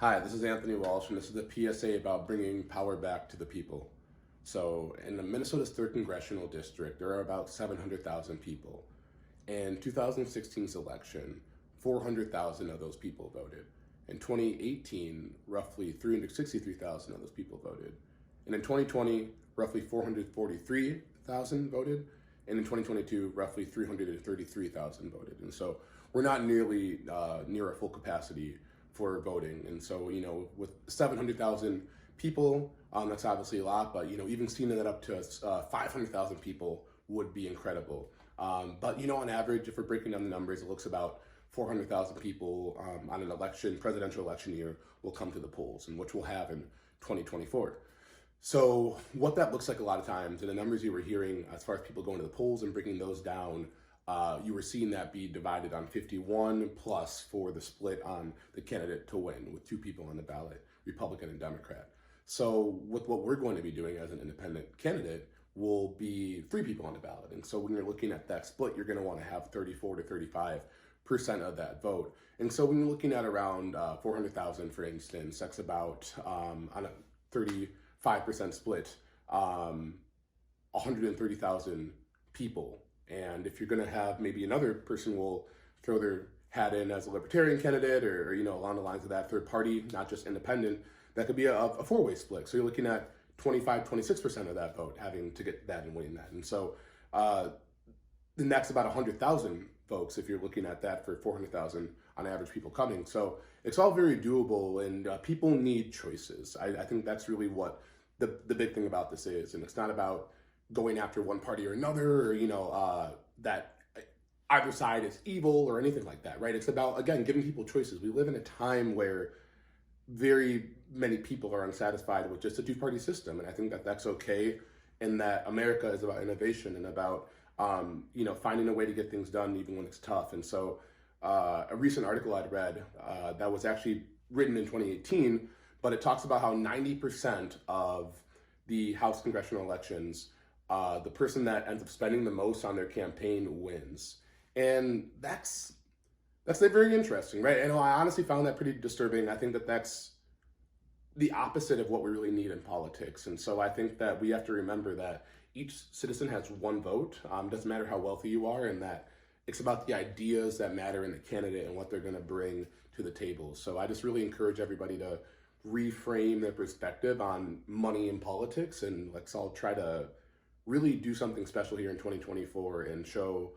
Hi, this is Anthony Walsh, and this is the PSA about bringing power back to the people. So, in the Minnesota's 3rd Congressional District, there are about 700,000 people. In 2016's election, 400,000 of those people voted. In 2018, roughly 363,000 of those people voted. And in 2020, roughly 443,000 voted. And in 2022, roughly 333,000 voted. And so we're not nearly near a full capacity for voting. And so, with 700,000 people, that's obviously a lot, but, even seeing that up to 500,000 people would be incredible. But, on average, if we're breaking down the numbers, it looks about 400,000 people on an presidential election year will come to the polls, and which we'll have in 2024. So what that looks like a lot of times, and the numbers you were hearing as far as people going to the polls and breaking those down, you were seeing that be divided on 51 plus for the split on the candidate to win with 2 people on the ballot, Republican and Democrat. So with what we're going to be doing as an independent candidate will be 3 people on the ballot. And so when you're looking at that split, you're going to want to have 34 to 35% of that vote. And so when you're looking at around 400,000, for instance, that's about on a 35% split, 130,000 people. And if you're going to have maybe another person will throw their hat in as a libertarian candidate or along the lines of that third party, not just independent, that could be a 4-way split. So you're looking at 26% of that vote having to get that and winning that. And so then that's about 100,000 folks if you're looking at that for 400,000 on average people coming. So it's all very doable, and people need choices. I think that's really what the big thing about this is. And it's not about going after one party or another, or, that either side is evil or anything like that, right? It's about, again, giving people choices. We live in a time where very many people are unsatisfied with just a 2-party system. And I think that that's okay, and that America is about innovation and about, finding a way to get things done even when it's tough. And so a recent article I'd read that was actually written in 2018, but it talks about how 90% of the House congressional elections, the person that ends up spending the most on their campaign wins. And that's very interesting, right? And I honestly found that pretty disturbing. I think that that's the opposite of what we really need in politics. And so I think that we have to remember that each citizen has one vote. Doesn't matter how wealthy you are, and that it's about the ideas that matter in the candidate and what they're going to bring to the table. So I just really encourage everybody to reframe their perspective on money in politics, and let's all try to really do something special here in 2024 and show